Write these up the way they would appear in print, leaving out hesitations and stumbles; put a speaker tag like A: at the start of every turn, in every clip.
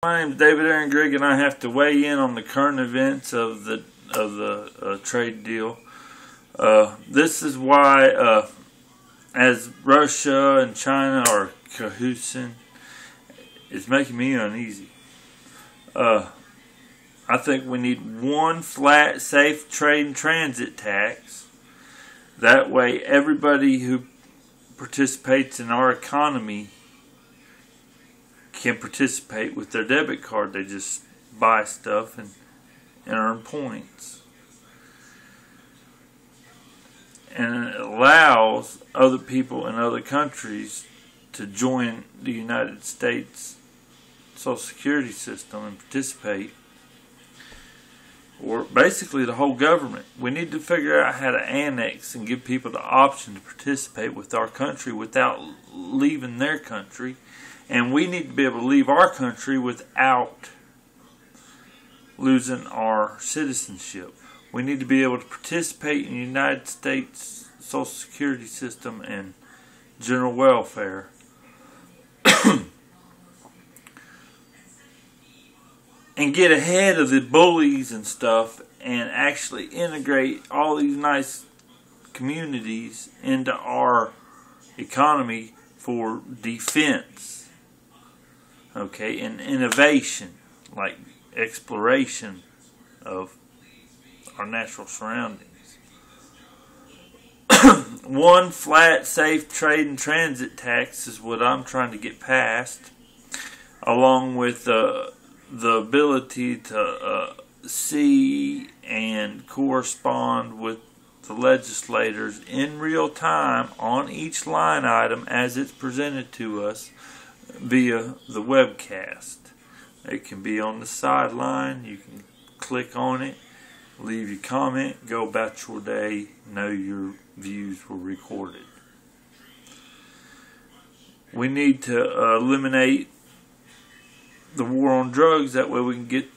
A: My name is David Aaron Grigg, and I have to weigh in on the current events of the trade deal. This is why, as Russia and China are cahoosing, it's making me uneasy. I think we need one flat, safe trade and transit tax. That way, everybody who participates in our economy can participate with their debit card. They just buy stuff and earn points. And it allows other people in other countries to join the United States Social Security system and participate. Or basically the whole government. We need to figure out how to annex and give people the option to participate with our country without leaving their country. And we need to be able to leave our country without losing our citizenship. We need to be able to participate in the United States Social Security system and general welfare. And get ahead of the bullies and stuff and actually integrate all these nice communities into our economy for defense. Okay, and innovation, like exploration of our natural surroundings. One flat, safe trade and transit tax is what I'm trying to get passed, along with the ability to see and correspond with the legislators in real time on each line item as it's presented to us via the webcast. It can be on the sideline. You can click on it, leave your comment, go about your day, know your views were recorded. We need to eliminate the war on drugs. That way we can get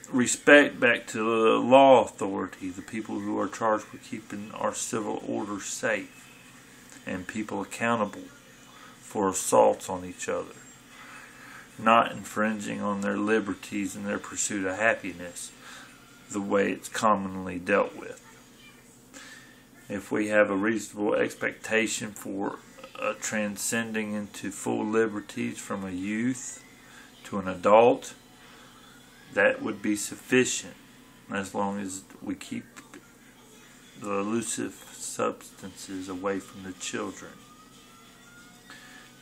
A: respect back to the law authority, the people who are charged with keeping our civil order safe and people accountable for assaults on each other, not infringing on their liberties and their pursuit of happiness the way it's commonly dealt with. If we have a reasonable expectation for transcending into full liberties from a youth to an adult, that would be sufficient, as long as we keep the elusive substances away from the children.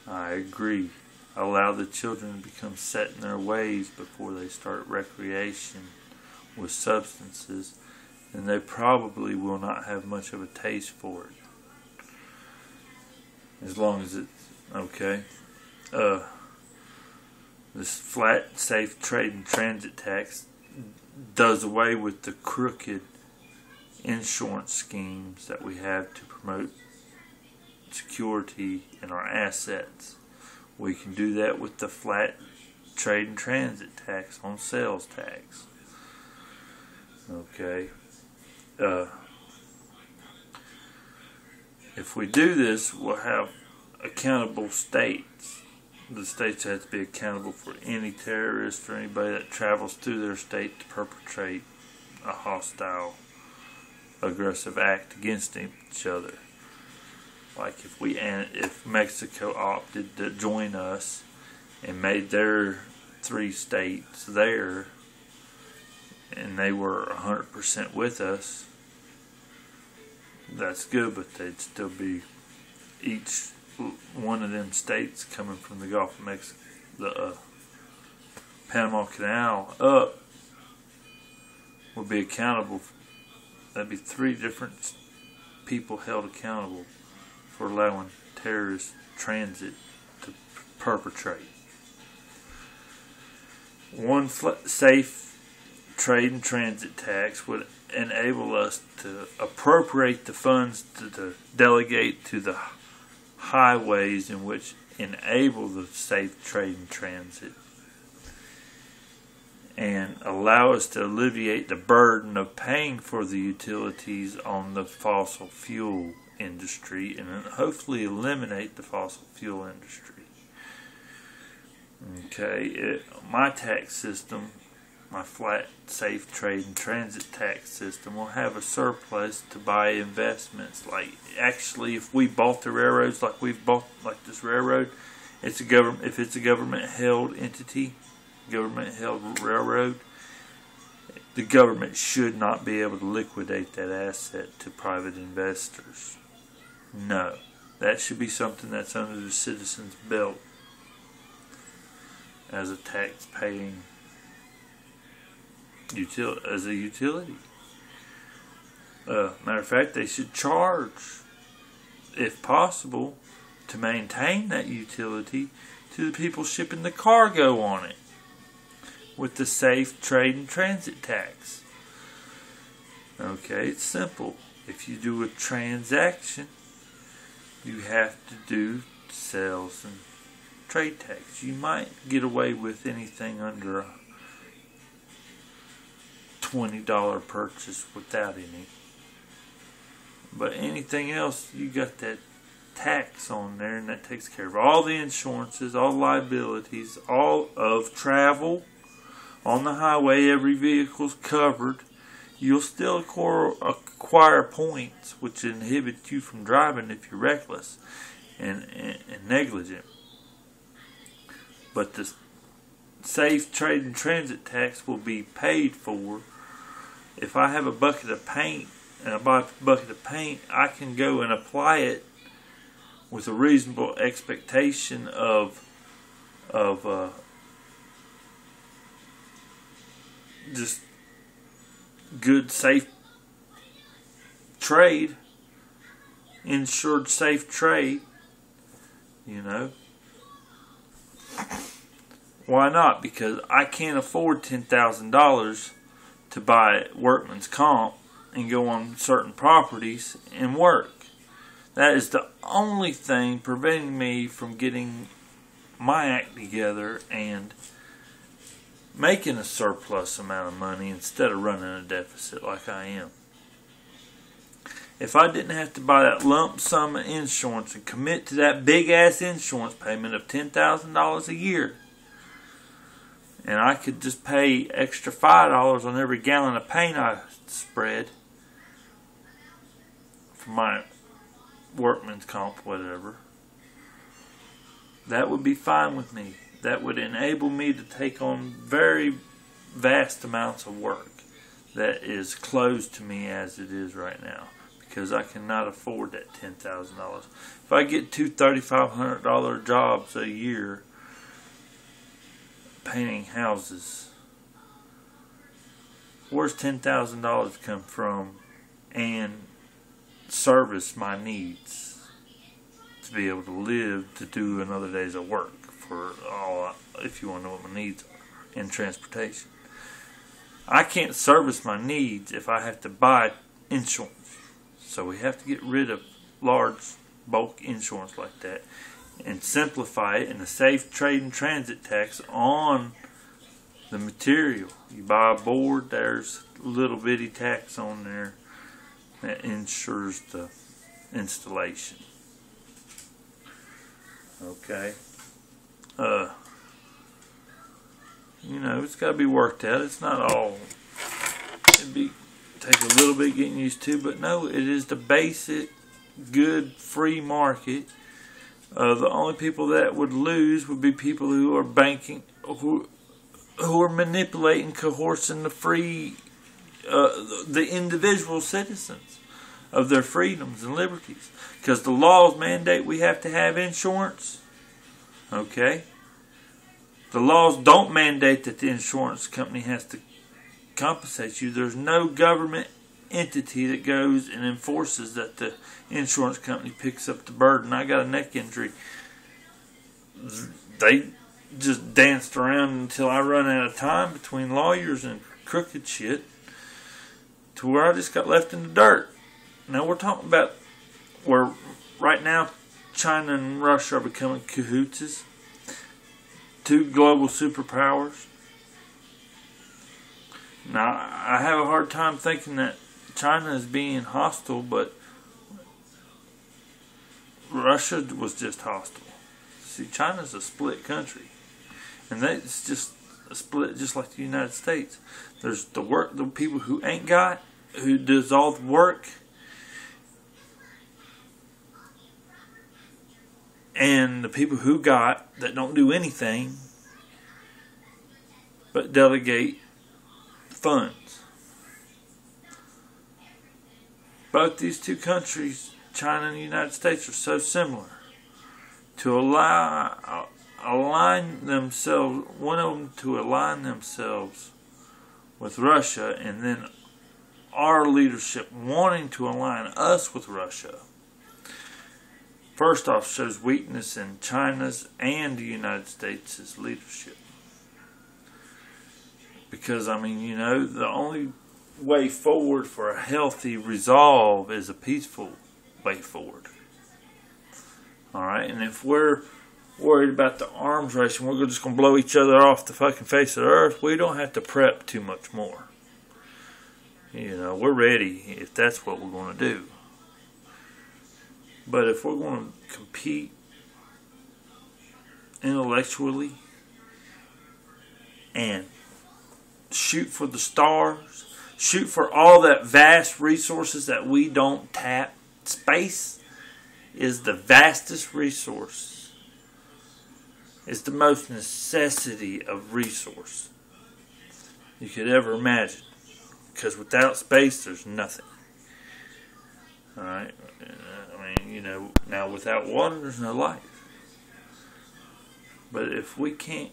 A: I agree. Allow the children to become set in their ways before they start recreation with substances, and they probably will not have much of a taste for it. As long as it's okay. This flat, safe trade and transit tax does away with the crooked insurance schemes that we have to promote security in our assets. We can do that with the flat trade and transit tax on sales tax. Okay. If we do this, we'll have accountable states. The states have to be accountable for any terrorist or anybody that travels through their state to perpetrate a hostile, aggressive act against each other. Like if Mexico opted to join us and made their 3 states there, and they were 100% with us, that's good, but they'd still be each one of them states coming from the Gulf of Mexico, the Panama Canal up, would be accountable. That'd be 3 different people held accountable for allowing terrorist transit to perpetrate. One safe trade and transit tax would enable us to appropriate the funds to delegate to the highways in which enable the safe trade and transit, and allow us to alleviate the burden of paying for the utilities on the fossil fuel industry, and hopefully eliminate the fossil fuel industry. Okay, my tax system, my flat, safe trade and transit tax system, will have a surplus to buy investments. Like, actually, if we bought the railroads like we've bought, like this railroad, it's a government. If it's a government-held entity, government-held railroad, the government should not be able to liquidate that asset to private investors. No, that should be something that's under the citizens' belt as a tax-paying as a utility. Matter of fact, they should charge, if possible, to maintain that utility to the people shipping the cargo on it, with the safe trade and transit tax. Okay, it's simple. If you do a transaction, you have to do sales and trade tax. You might get away with anything under a $20 purchase without any. But anything else, you got that tax on there, and that takes care of all the insurances, all liabilities, all of travel on the highway. Every vehicle's covered. You'll still acquire points, which inhibit you from driving if you're reckless and negligent. But the safe trade and transit tax will be paid for. If I have a bucket of paint and I buy a bucket of paint, I can go and apply it with a reasonable expectation of just good, safe trade, insured safe trade, you know. Why not? Because I can't afford $10,000 to buy workman's comp and go on certain properties and work. That is the only thing preventing me from getting my act together and making a surplus amount of money instead of running a deficit like I am. If I didn't have to buy that lump sum of insurance and commit to that big ass insurance payment of $10,000 a year, and I could just pay extra $5 on every gallon of paint I spread for my workman's comp, whatever, that would be fine with me. That would enable me to take on very vast amounts of work that is closed to me as it is right now, because I cannot afford that $10,000. If I get two $3,500 jobs a year painting houses, where's $10,000 come from and service my needs to be able to live, to do another day's of work for all, if you want to know what my needs are in transportation? I can't service my needs if I have to buy insurance. So we have to get rid of large bulk insurance like that and simplify it in a safe trade and transit tax on the material. You buy a board, there's a little bitty tax on there that insures the installation. Okay. You know, it's got to be worked out. It's not all. Take a little bit getting used to, but no, it is the basic, good, free market. The only people that would lose would be people who are banking, who are manipulating, coercing the free, the individual citizens of their freedoms and liberties. Because the laws mandate we have to have insurance. Okay? The laws don't mandate that the insurance company has to compensate you. There's no government entity that goes and enforces that the insurance company picks up the burden. I got a neck injury. They just danced around until I run out of time between lawyers and crooked shit to where I just got left in the dirt. Now we're talking about where right now China and Russia are becoming cahoots, two global superpowers. Now, I have a hard time thinking that China is being hostile, but Russia was just hostile. See, China's a split country. And that's just a split, just like the United States. There's the people who ain't got, who does all the work, and the people who got that don't do anything but delegate funds. Both these two countries, China and the United States, are so similar. To align themselves, one of them to align themselves with Russia, and then our leadership wanting to align us with Russia, first off shows weakness in China's and the United States' leadership. Because, I mean, you know, the only way forward for a healthy resolve is a peaceful way forward. Alright, and if we're worried about the arms race and we're just going to blow each other off the fucking face of the earth, we don't have to prep too much more. You know, we're ready if that's what we're going to do. But if we're going to compete intellectually and shoot for the stars, shoot for all that vast resources that we don't tap, space is the vastest resource. It's the most necessity of resource you could ever imagine. Because without space, there's nothing. Alright? I mean, you know, now without water, there's no life. But if we can't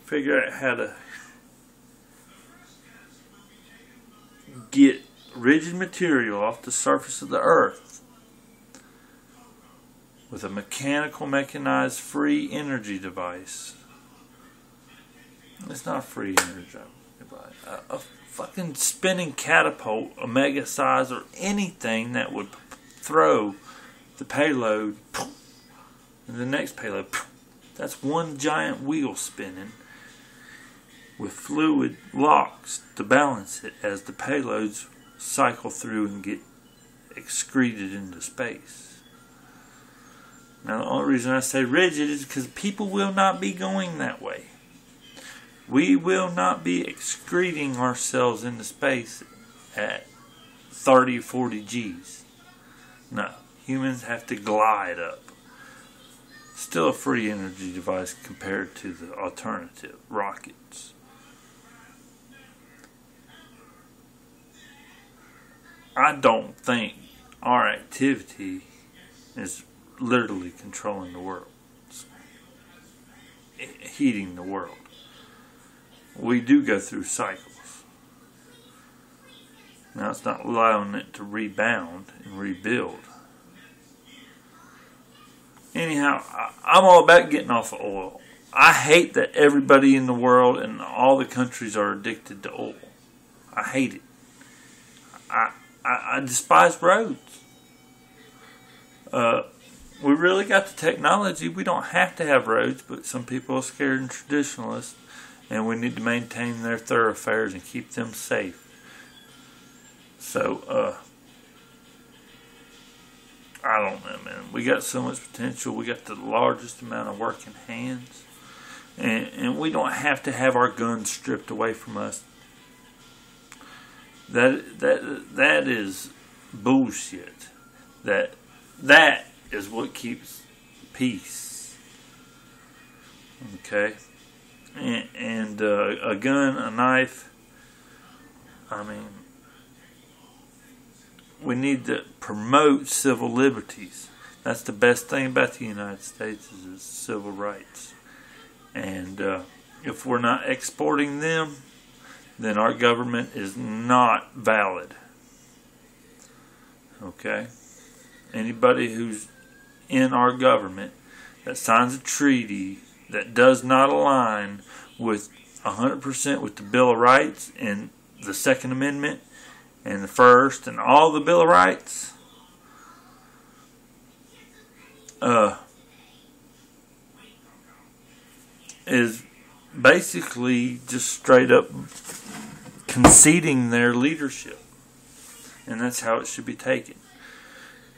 A: figure out how to get rigid material off the surface of the earth with a mechanized free energy device. It's not a free energy device. A fucking spinning catapult, a mega size, or anything that would throw the payload and the next payload. That's one giant wheel spinning with fluid locks to balance it as the payloads cycle through and get excreted into space. Now, the only reason I say rigid is because people will not be going that way. We will not be excreting ourselves into space at 30 or 40 G's. No, humans have to glide up. Still a free energy device compared to the alternative, rockets. I don't think our activity is literally controlling the world, heating the world. We do go through cycles. Now, it's not allowing it to rebound and rebuild. Anyhow, I'm all about getting off of oil. I hate that everybody in the world and all the countries are addicted to oil. I hate it. I despise roads. We really got the technology. We don't have to have roads, but some people are scared and traditionalists, and we need to maintain their thoroughfares and keep them safe. So, I don't know, man. We got so much potential. We got the largest amount of working hands, and we don't have to have our guns stripped away from us. That is bullshit. That is what keeps peace. Okay? And a gun, a knife, I mean, we need to promote civil liberties. That's the best thing about the United States is its civil rights. And if we're not exporting them, then our government is not valid. Okay? Anybody who's in our government that signs a treaty that does not align with 100% with the Bill of Rights and the Second Amendment and the First and all the Bill of Rights, is basically just straight up conceding their leadership. And that's how it should be taken.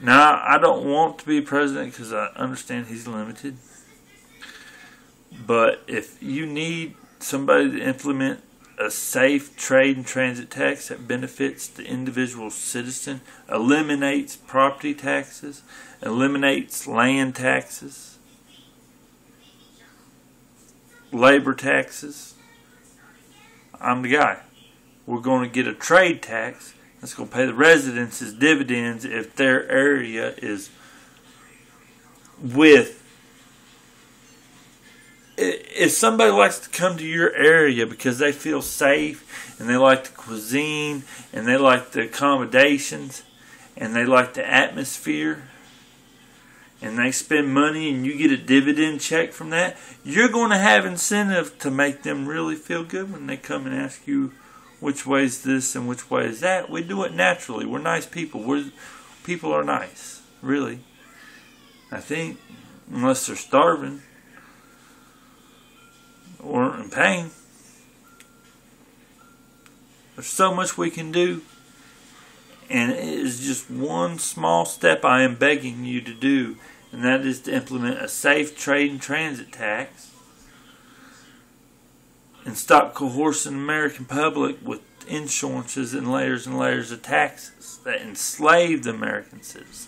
A: Now, I don't want to be president because I understand he's limited. But if you need somebody to implement a safe trade and transit tax that benefits the individual citizen, eliminates property taxes, eliminates land taxes, labor taxes, I'm the guy. We're going to get a trade tax that's going to pay the residents as dividends if their area is with. If somebody likes to come to your area because they feel safe and they like the cuisine and they like the accommodations and they like the atmosphere and they spend money and you get a dividend check from that, you're going to have incentive to make them really feel good when they come and ask you which way is this and which way is that. We do it naturally. We're nice people. People are nice, really. I think, unless they're starving or in pain. There's so much we can do, and it is just one small step I am begging you to do, and that is to implement a safe trade and transit tax and stop coercing the American public with insurances and layers of taxes that enslave the American citizen.